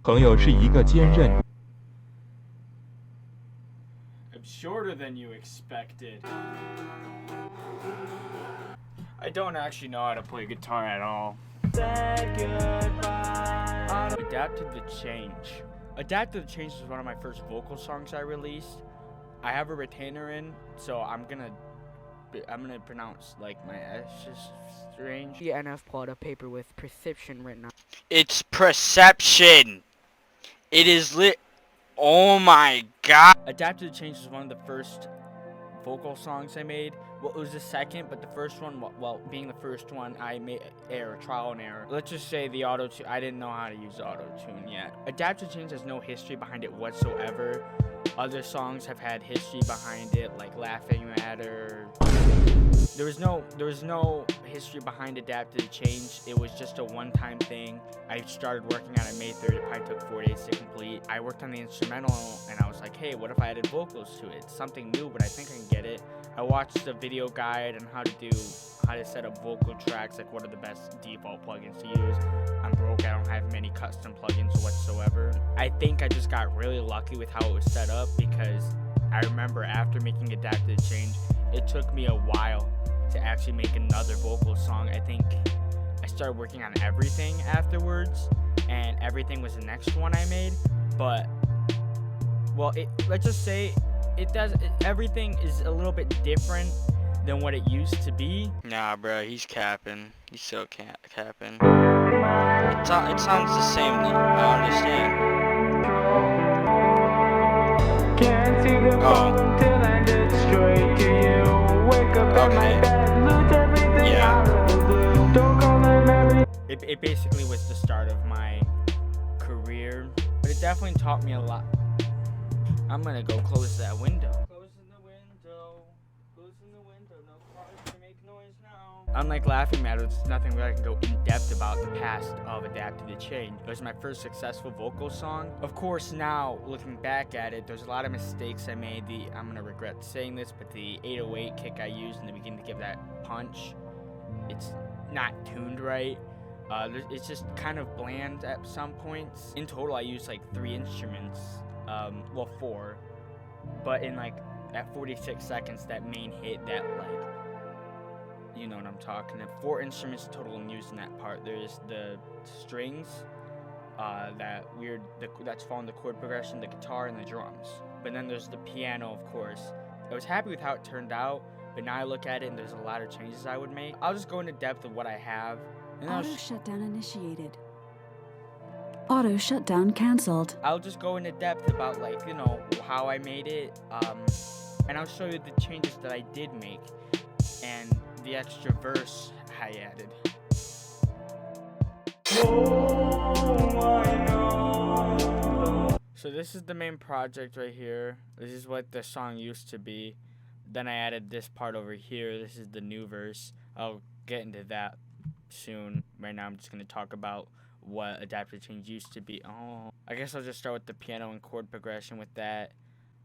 朋友是一个坚韧。I'm shorter than you expected. I don't actually know how to play guitar at all. Adapt to the Change. Adapt to the Change is one of my first vocal songs I released. I have a retainer in, so I'm gonna pronounce like my S's strange. The NF pulled a paper with perception written on. It's perception. It is lit. Oh my god. Adapt to the Change is one of the first vocal songs I made. Well, it was the second, but the first one, well, being the first one, I made trial and error. Let's just say the auto-tune, I didn't know how to use auto-tune yet. Adapt to Change has no history behind it whatsoever. Other songs have had history behind it, like Laughing Matter. There was no history behind Adapt to the Change. It was just a one-time thing. I started working on it May 3rd. It probably took 4 days to complete. I worked on the instrumental, and I was like, hey, what if I added vocals to it? It's something new, but I think I can get it. I watched the video guide on how to set up vocal tracks, like what are the best default plugins to use. I'm broke, I don't have many custom plugins whatsoever. I think I just got really lucky with how it was set up, because I remember after making Adapt to the Change, it took me a while to actually make another vocal song. I think I started working on Everything afterwards, and Everything was the next one I made. But, well, let's just say Everything is a little bit different than what it used to be. Nah, bro, he's capping. He's so capping. It sounds the same though. I understand. Oh. Okay. Yeah. It basically was the start of my career, but it definitely taught me a lot. I'm gonna go close that window. Closing the window. Closing the window. No cars can make noise now. Unlike Laughing Matter, there's nothing where I can go in depth about the past of Adapt to the Change. It was my first successful vocal song. Of course, now looking back at it, there's a lot of mistakes I made. I'm gonna regret saying this, but the 808 kick I used in the beginning to give that punch, it's not tuned right. It's just kind of bland at some points. In total, I used like 3 instruments. Well, 4, but in like at 46 seconds, that main hit, that like, you know what I'm talking about. 4 instruments total used in that part. There's the strings, that's following the chord progression, the guitar, and the drums. But then there's the piano, of course. I was happy with how it turned out, but now I look at it and there's a lot of changes I would make. I'll just go into depth of what I have. And Auto shutdown initiated. Auto shutdown cancelled. I'll just go into depth about, like, you know, how I made it, and I'll show you the changes that I did make and the extra verse I added. So this is the main project right here. This is what the song used to be. Then I added this part over here. This is the new verse. I'll get into that soon. Right now I'm just going to talk about what Adapt to the Change used to be. Oh, I guess I'll just start with the piano and chord progression with that.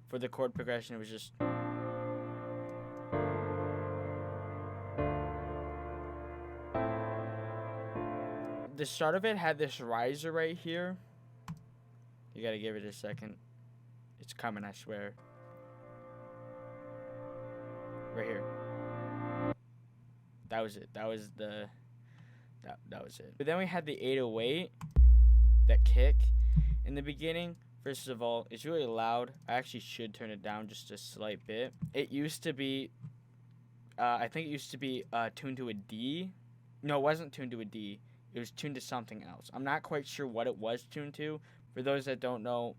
For the chord progression, it was just... The start of it had this riser right here. You gotta give it a second. It's coming, I swear. Right here. That was it. That was it. But then we had the 808, that kick in the beginning. First of all, it's really loud. I actually should turn it down just a slight bit. It used to be, I think it used to be tuned to a D. No, it wasn't tuned to a D. It was tuned to something else. I'm not quite sure what it was tuned to. For those that don't know,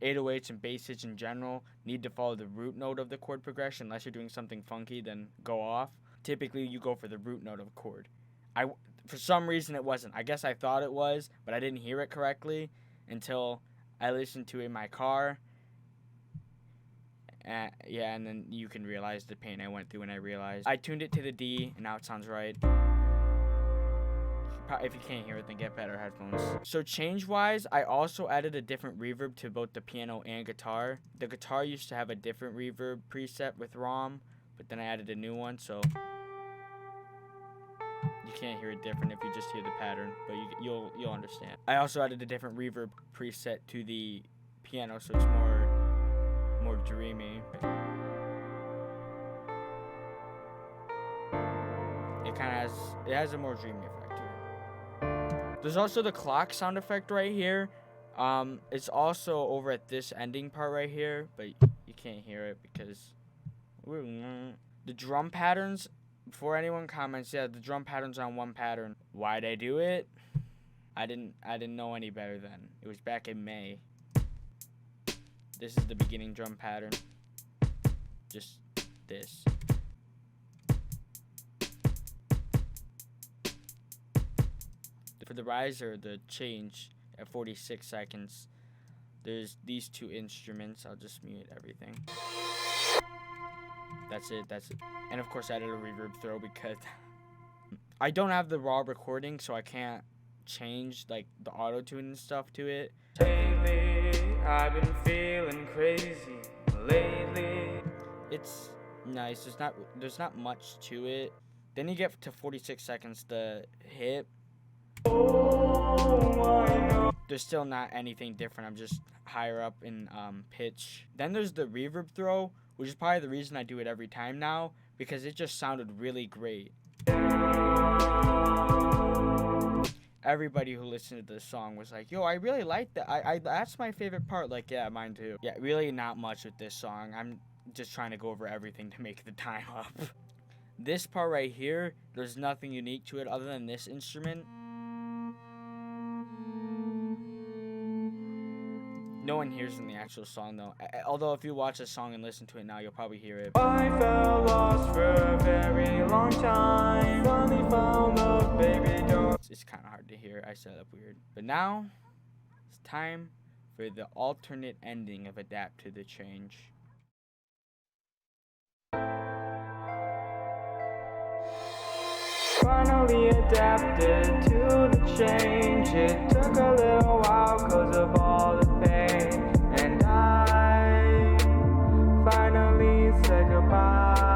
808s and bass hits in general need to follow the root note of the chord progression. Unless you're doing something funky, then go off. Typically, you go for the root note of a chord. For some reason, it wasn't. I guess I thought it was, but I didn't hear it correctly until I listened to it in my car. Yeah, and then you can realize the pain I went through when I realized. I tuned it to the D, and now it sounds right. If you can't hear it, then get better headphones. So change-wise, I also added a different reverb to both the piano and guitar. The guitar used to have a different reverb preset with ROM, but then I added a new one, so... You you can't hear it different if you just hear the pattern, but you'll understand. I also added a different reverb preset to the piano, so it's more dreamy. It has a more dreamy effect to it. There's also the clock sound effect right here. It's also over at this ending part right here, but you can't hear it because the drum patterns. Before anyone comments, yeah, the drum pattern's on one pattern. Why'd I do it? I didn't know any better then. It was back in May. This is the beginning drum pattern. Just this. For the riser, the change at 46 seconds, there's these two instruments. I'll just mute everything. That's it. And of course I added a reverb throw because I don't have the raw recording, so I can't change like the auto-tune and stuff to it. Lately, I've been feeling crazy. Lately, it's nice. There's not much to it. Then you get to 46 seconds, the hit. There's still not anything different. I'm just higher up in pitch. Then there's the reverb throw, which is probably the reason I do it every time now, because it just sounded really great. Everybody who listened to this song was like, yo, I really like that. That's my favorite part. Like, yeah, mine too. Yeah, really not much with this song. I'm just trying to go over everything to make the time up. This part right here, there's nothing unique to it other than this instrument. No one hears in the actual song though. Although if you watch the song and listen to it now, you'll probably hear it. I felt lost for a very long time. Finally found love, baby, don't. It's kind of hard to hear. I set it up weird. But now, it's time for the alternate ending of Adapt to the Change. Finally adapted to the change. It took a little while cause of all the pain. And I finally said goodbye.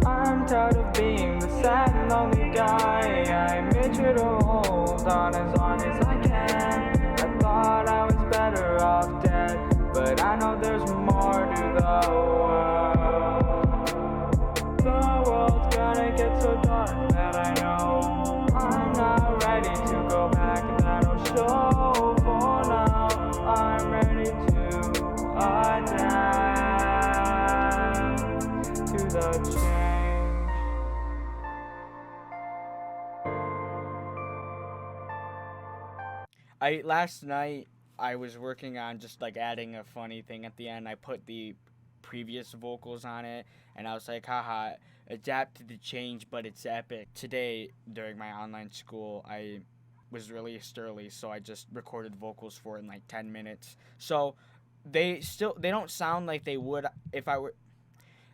I'm tired of being the sad and lonely guy. I made sure to hold on as long as I can. I thought I was better off dead, but I know there's more to the world. The world's gonna get so dark that I know I'm not ready to go back, that'll show. For now, I'm ready to adapt to the change. Last night, I was working on just like adding a funny thing at the end. I put the previous vocals on it, and I was like, haha, adapt to the change, but it's epic. Today, during my online school, I was released early, so I just recorded vocals for it in like 10 minutes. So they don't sound like they would if I were.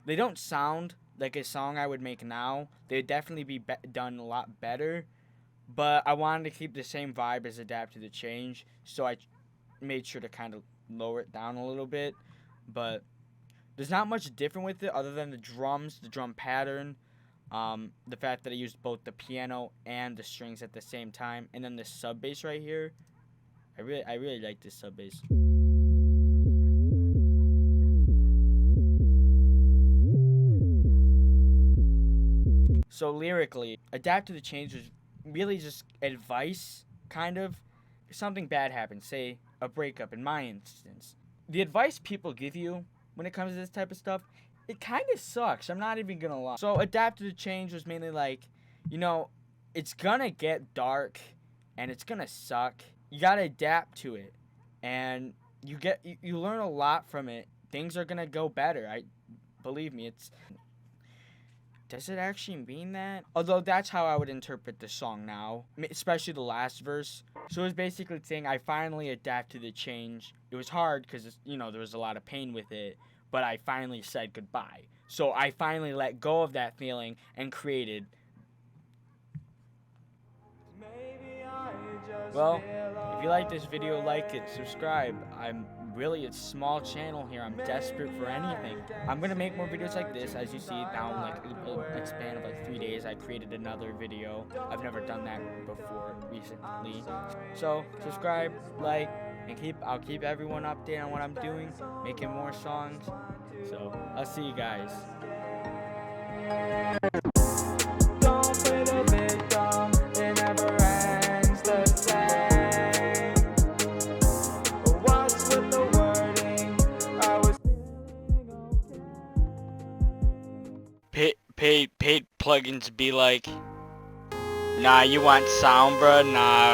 They don't sound like a song I would make now. They'd definitely be done a lot better, but I wanted to keep the same vibe as Adapt to the Change, so I made sure to kind of lower it down a little bit. But there's not much different with it other than the drums, the drum pattern, the fact that I used both the piano and the strings at the same time, and then the sub bass right here. I really like this sub bass. So lyrically, Adapt to the Change was really just advice, kind of. If something bad happens, say a breakup in my instance, the advice people give you when it comes to this type of stuff, it kind of sucks. I'm not even gonna lie. So Adapt to the Change was mainly like, you know, it's gonna get dark and it's gonna suck. You gotta adapt to it, and you learn a lot from it. Things are gonna go better. Believe me. Does it actually mean that? Although that's how I would interpret the song now, especially the last verse. So it was basically saying I finally adapt to the change. It was hard because, you know, there was a lot of pain with it, but I finally said goodbye. So I finally let go of that feeling and created. Well, if you like this video, like it, subscribe. I'm really a small channel here. I'm desperate for anything. I'm gonna make more videos like this. As you see now, in like a span of like 3 days, I created another video. I've never done that before recently. So subscribe, like, and I'll keep everyone updated on what I'm doing, making more songs. So I'll see you guys. Don't play the victim, it never ends the same. What's with the wording? I was paid plugins be like, nah, you want sound, bruh? Nah.